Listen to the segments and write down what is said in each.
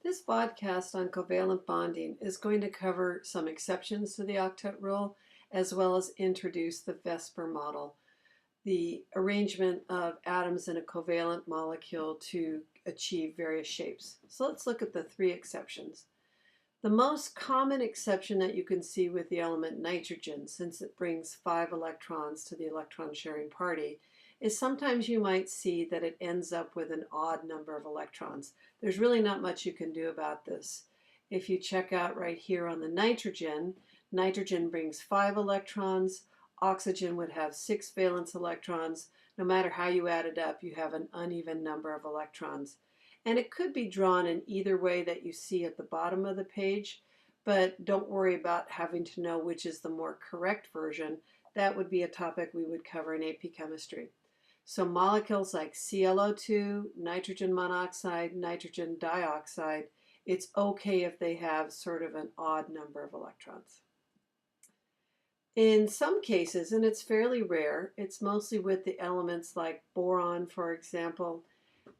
This podcast on covalent bonding is going to cover some exceptions to the octet rule, as well as introduce the VSEPR model, the arrangement of atoms in a covalent molecule to achieve various shapes. So let's look at the three exceptions. The most common exception that you can see with the element nitrogen, since it brings 5 electrons to the electron sharing party, is sometimes you might see that it ends up with an odd number of electrons. There's really not much you can do about this. If you check out right here on the nitrogen, nitrogen brings 5 electrons, oxygen would have 6 valence electrons. No matter how you add it up, you have an uneven number of electrons. And it could be drawn in either way that you see at the bottom of the page, but don't worry about having to know which is the more correct version. That would be a topic we would cover in AP Chemistry. So molecules like ClO2, nitrogen monoxide, nitrogen dioxide, it's okay if they have sort of an odd number of electrons. In some cases, and it's fairly rare, it's mostly with the elements like boron, for example,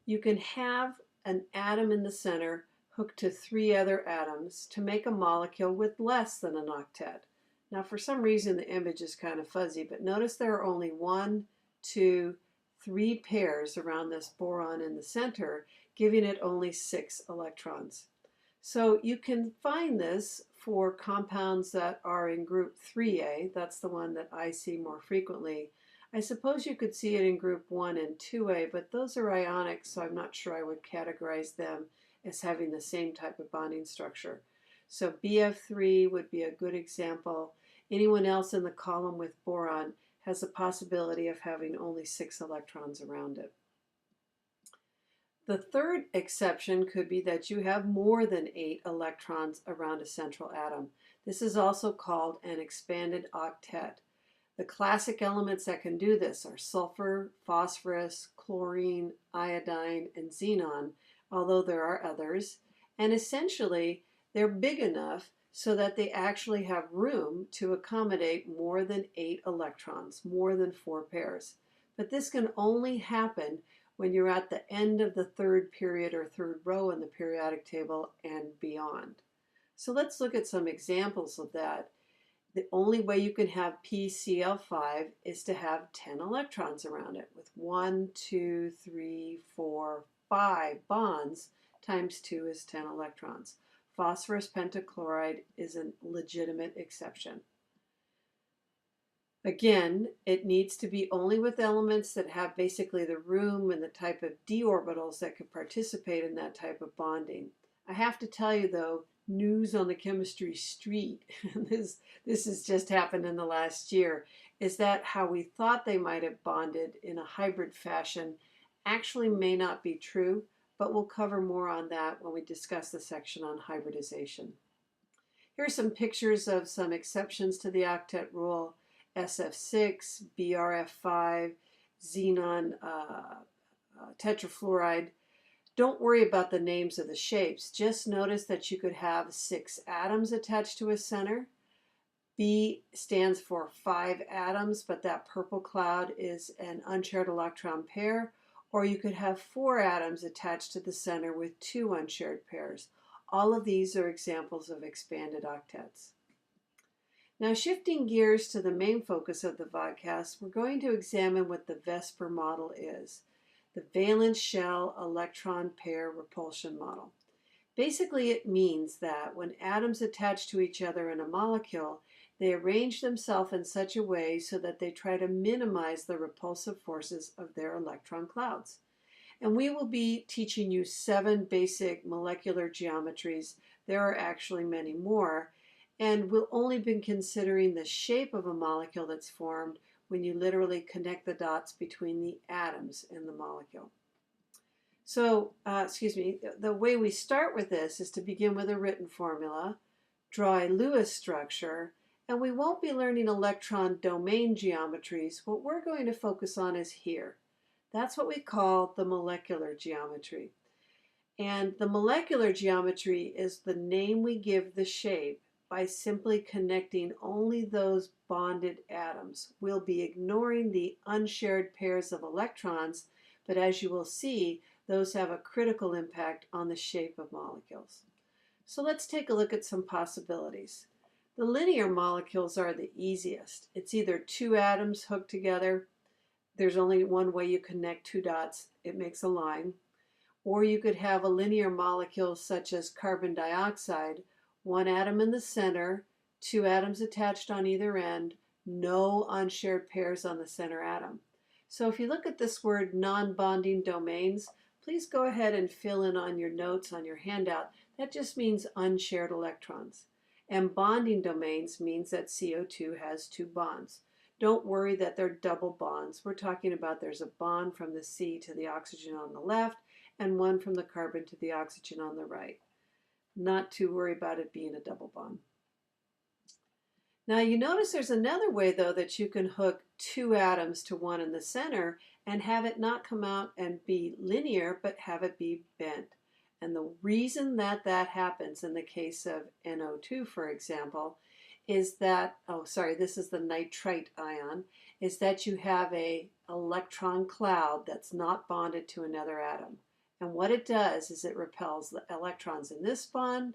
you can have an atom in the center hooked to 3 other atoms to make a molecule with less than an octet. Now, for some reason, the image is kind of fuzzy, but notice there are only 1, 2, 3 pairs around this boron in the center, giving it only 6 electrons. So you can find this for compounds that are in group 3A. That's the one that I see more frequently. I suppose you could see it in group 1 and 2A, but those are ionic, so I'm not sure I would categorize them as having the same type of bonding structure. So BF3 would be a good example. Anyone else in the column with boron has the possibility of having only 6 electrons around it. The third exception could be that you have more than 8 electrons around a central atom. This is also called an expanded octet. The classic elements that can do this are sulfur, phosphorus, chlorine, iodine, and xenon, although there are others. And essentially, they're big enough so that they actually have room to accommodate more than 8 electrons, more than 4 pairs. But this can only happen when you're at the end of the third period or third row in the periodic table and beyond. So let's look at some examples of that. The only way you can have PCl5 is to have 10 electrons around it with 1, 2, 3, 4, 5 bonds times 2 is 10 electrons. Phosphorus pentachloride is a legitimate exception. Again, it needs to be only with elements that have basically the room and the type of d orbitals that could participate in that type of bonding. I have to tell you though, news on the chemistry street, this has just happened in the last year, is that how we thought they might have bonded in a hybrid fashion actually may not be true, but we'll cover more on that when we discuss the section on hybridization. Here are some pictures of some exceptions to the octet rule. SF6, BRF5, xenon tetrafluoride. Don't worry about the names of the shapes. Just notice that you could have 6 atoms attached to a center. B stands for 5 atoms, but that purple cloud is an unshared electron pair. Or you could have 4 atoms attached to the center with 2 unshared pairs. All of these are examples of expanded octets. Now, shifting gears to the main focus of the vodcast, we're going to examine what the VSEPR model is, the valence shell electron pair repulsion model. Basically, it means that when atoms attach to each other in a molecule, they arrange themselves in such a way so that they try to minimize the repulsive forces of their electron clouds. And we will be teaching you 7 basic molecular geometries. There are actually many more. And we'll only be considering the shape of a molecule that's formed when you literally connect the dots between the atoms in the molecule. So, the way we start with this is to begin with a written formula, draw a Lewis structure, and we won't be learning electron domain geometries. What we're going to focus on is here. That's what we call the molecular geometry. And the molecular geometry is the name we give the shape by simply connecting only those bonded atoms. We'll be ignoring the unshared pairs of electrons, but as you will see, those have a critical impact on the shape of molecules. So let's take a look at some possibilities. The linear molecules are the easiest. It's either two atoms hooked together. There's only one way you connect two dots. It makes a line. Or you could have a linear molecule such as carbon dioxide, one atom in the center, two atoms attached on either end, no unshared pairs on the center atom. So if you look at this word non-bonding domains, please go ahead and fill in on your notes on your handout. That just means unshared electrons. And bonding domains means that CO2 has two bonds. Don't worry that they're double bonds. We're talking about there's a bond from the C to the oxygen on the left and one from the carbon to the oxygen on the right. Not to worry about it being a double bond. Now you notice there's another way though that you can hook two atoms to one in the center and have it not come out and be linear, but have it be bent. And the reason that that happens in the case of NO2, for example, is that, this is the nitrite ion, is that you have a electron cloud that's not bonded to another atom. And what it does is it repels the electrons in this bond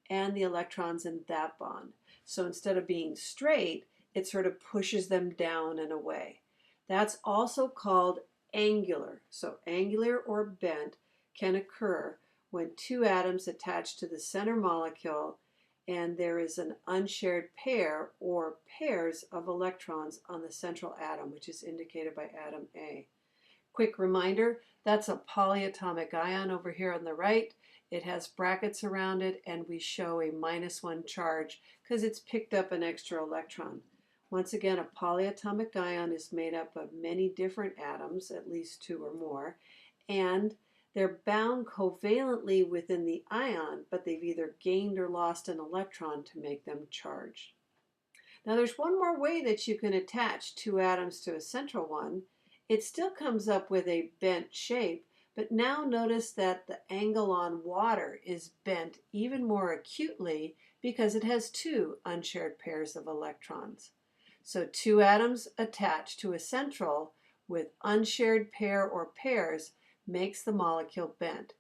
and the electrons in that bond. So instead of being straight, it sort of pushes them down and away. That's also called angular. So angular or bent can occur when two atoms attach to the center molecule and there is an unshared pair or pairs of electrons on the central atom, which is indicated by atom A. Quick reminder, that's a polyatomic ion over here on the right. It has brackets around it and we show a -1 charge because it's picked up an extra electron. Once again, a polyatomic ion is made up of many different atoms, at least two or more, and they're bound covalently within the ion, but they've either gained or lost an electron to make them charged. Now there's one more way that you can attach two atoms to a central one. It still comes up with a bent shape, but now notice that the angle on water is bent even more acutely because it has two unshared pairs of electrons. So two atoms attached to a central with unshared pair or pairs makes the molecule bent.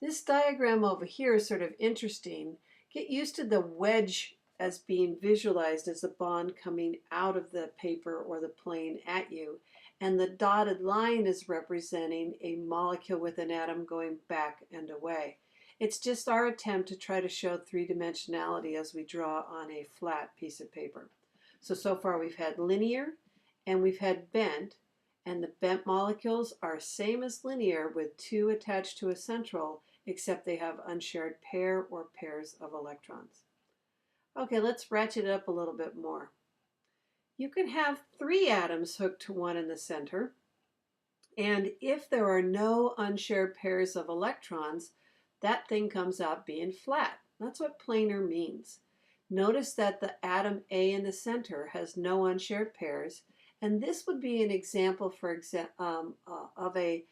This diagram over here is sort of interesting. Get used to the wedge as being visualized as a bond coming out of the paper or the plane at you, and the dotted line is representing a molecule with an atom going back and away. It's just our attempt to try to show three-dimensionality as we draw on a flat piece of paper. So far we've had linear and we've had bent, and the bent molecules are same as linear with two attached to a central, except they have unshared pair or pairs of electrons. Okay, let's ratchet it up a little bit more. You can have three atoms hooked to one in the center, and if there are no unshared pairs of electrons, that thing comes out being flat. That's what planar means. Notice that the atom A in the center has no unshared pairs, and this would be an example, of a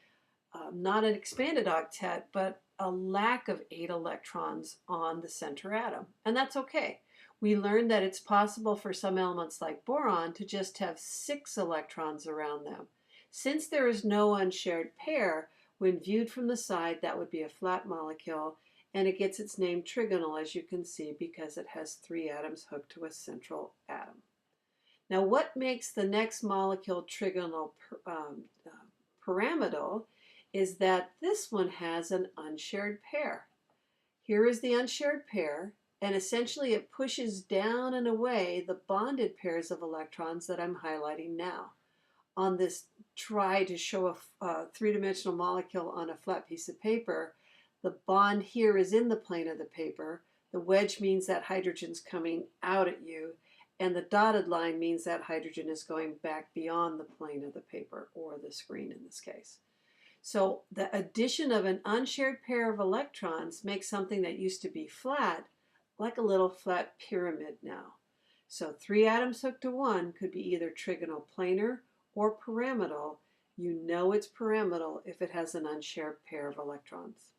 not an expanded octet, but a lack of 8 electrons on the center atom, and that's okay. We learned that it's possible for some elements like boron to just have 6 electrons around them. Since there is no unshared pair, when viewed from the side, that would be a flat molecule, and it gets its name trigonal, as you can see, because it has 3 atoms hooked to a central atom. Now, what makes the next molecule trigonal pyramidal is that this one has an unshared pair. Here is the unshared pair, and essentially it pushes down and away the bonded pairs of electrons that I'm highlighting now. On this try to show a three-dimensional molecule on a flat piece of paper, the bond here is in the plane of the paper. The wedge means that hydrogen's coming out at you, and the dotted line means that hydrogen is going back beyond the plane of the paper, or the screen in this case. So the addition of an unshared pair of electrons makes something that used to be flat like a little flat pyramid now. So 3 atoms hooked to one could be either trigonal planar or pyramidal. You know it's pyramidal if it has an unshared pair of electrons.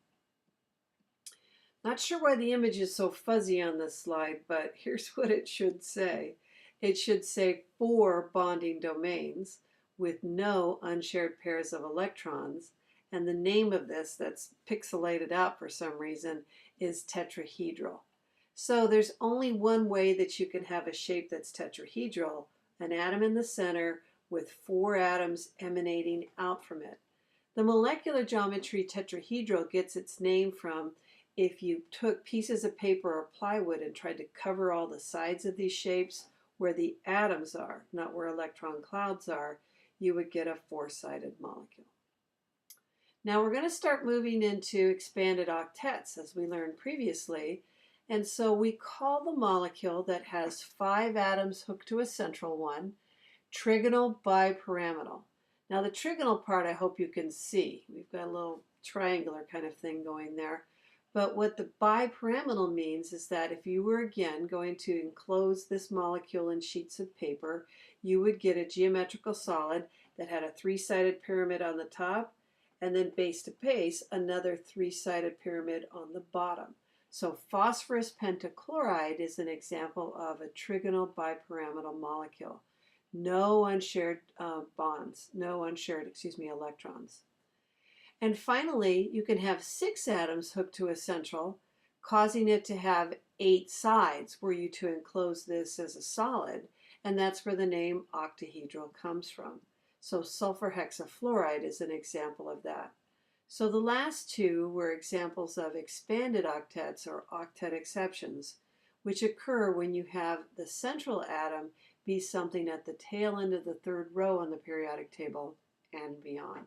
Not sure why the image is so fuzzy on this slide, but here's what it should say. It should say 4 bonding domains with no unshared pairs of electrons, And the name of this that's pixelated out for some reason is tetrahedral. So there's only one way that you can have a shape that's tetrahedral, an atom in the center with 4 atoms emanating out from it. The molecular geometry tetrahedral gets its name from if you took pieces of paper or plywood and tried to cover all the sides of these shapes where the atoms are, not where electron clouds are, you would get a 4-sided molecule. Now we're going to start moving into expanded octets as we learned previously. And so we call the molecule that has 5 atoms hooked to a central one trigonal bipyramidal. Now the trigonal part I hope you can see. We've got a little triangular kind of thing going there. But what the bipyramidal means is that if you were again going to enclose this molecule in sheets of paper, you would get a geometrical solid that had a 3-sided pyramid on the top and then base to base another 3-sided pyramid on the bottom. So phosphorus pentachloride is an example of a trigonal bipyramidal molecule. No unshared electrons. And finally, you can have 6 atoms hooked to a central, causing it to have 8 sides were you to enclose this as a solid, and that's where the name octahedral comes from. So sulfur hexafluoride is an example of that. So the last 2 were examples of expanded octets or octet exceptions, which occur when you have the central atom be something at the tail end of the 3rd row on the periodic table and beyond.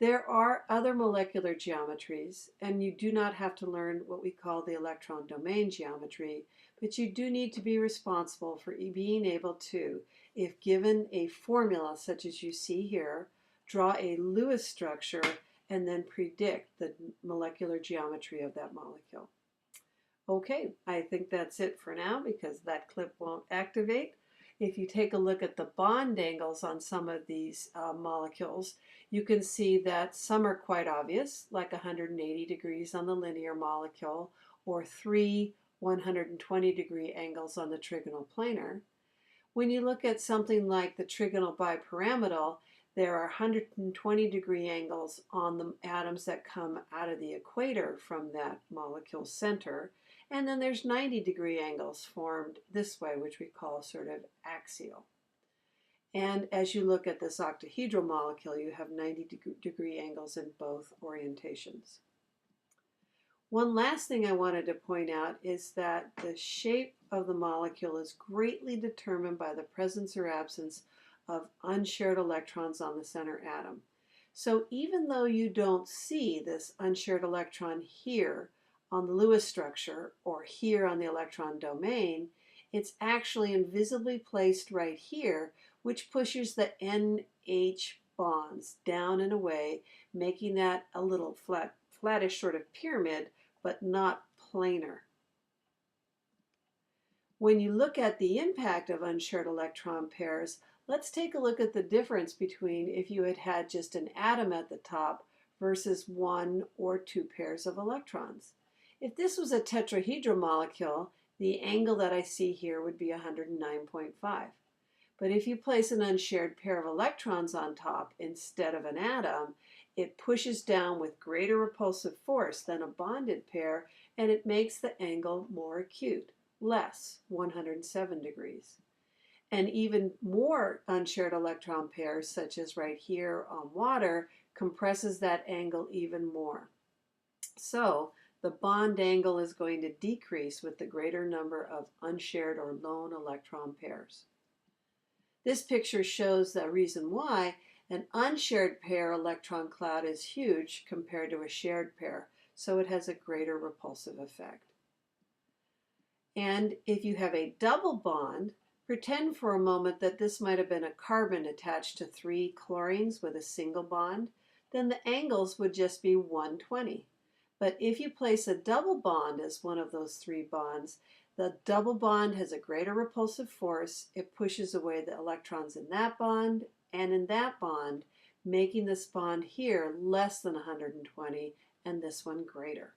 There are other molecular geometries, and you do not have to learn what we call the electron domain geometry, but you do need to be responsible for being able to, if given a formula such as you see here, draw a Lewis structure and then predict the molecular geometry of that molecule. Okay, I think that's it for now because that clip won't activate. If you take a look at the bond angles on some of these molecules, you can see that some are quite obvious, like 180 degrees on the linear molecule or 3 120-degree angles on the trigonal planar. When you look at something like the trigonal bipyramidal, there are 120-degree angles on the atoms that come out of the equator from that molecule center. And then there's 90-degree angles formed this way, which we call sort of axial. And as you look at this octahedral molecule, you have 90-degree angles in both orientations. One last thing I wanted to point out is that the shape of the molecule is greatly determined by the presence or absence of unshared electrons on the center atom. So even though you don't see this unshared electron here on the Lewis structure or here on the electron domain, it's actually invisibly placed right here, which pushes the NH bonds down and away, making that a little flattish sort of pyramid, but not planar. When you look at the impact of unshared electron pairs, let's take a look at the difference between if you had had just an atom at the top versus 1 or 2 pairs of electrons. If this was a tetrahedral molecule, the angle that I see here would be 109.5. But if you place an unshared pair of electrons on top instead of an atom, it pushes down with greater repulsive force than a bonded pair, and it makes the angle more acute, less 107 degrees. And even more unshared electron pairs, such as right here on water, compresses that angle even more. So the bond angle is going to decrease with the greater number of unshared or lone electron pairs. This picture shows the reason why an unshared pair electron cloud is huge compared to a shared pair, so it has a greater repulsive effect. And if you have a double bond, pretend for a moment that this might have been a carbon attached to 3 chlorines with a single bond, then the angles would just be 120. But if you place a double bond as one of those 3 bonds, the double bond has a greater repulsive force. It pushes away the electrons in that bond and in that bond, making this bond here less than 120 and this one greater.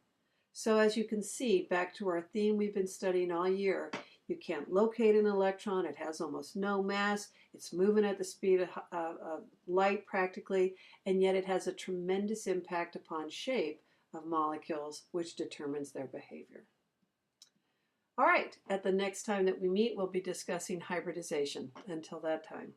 So as you can see, back to our theme we've been studying all year, You can't locate an electron. It has almost no mass. It's moving at the speed of light practically, and yet it has a tremendous impact upon shape of molecules, which determines their behavior. All right, at the next time that we meet, we'll be discussing hybridization. Until that time.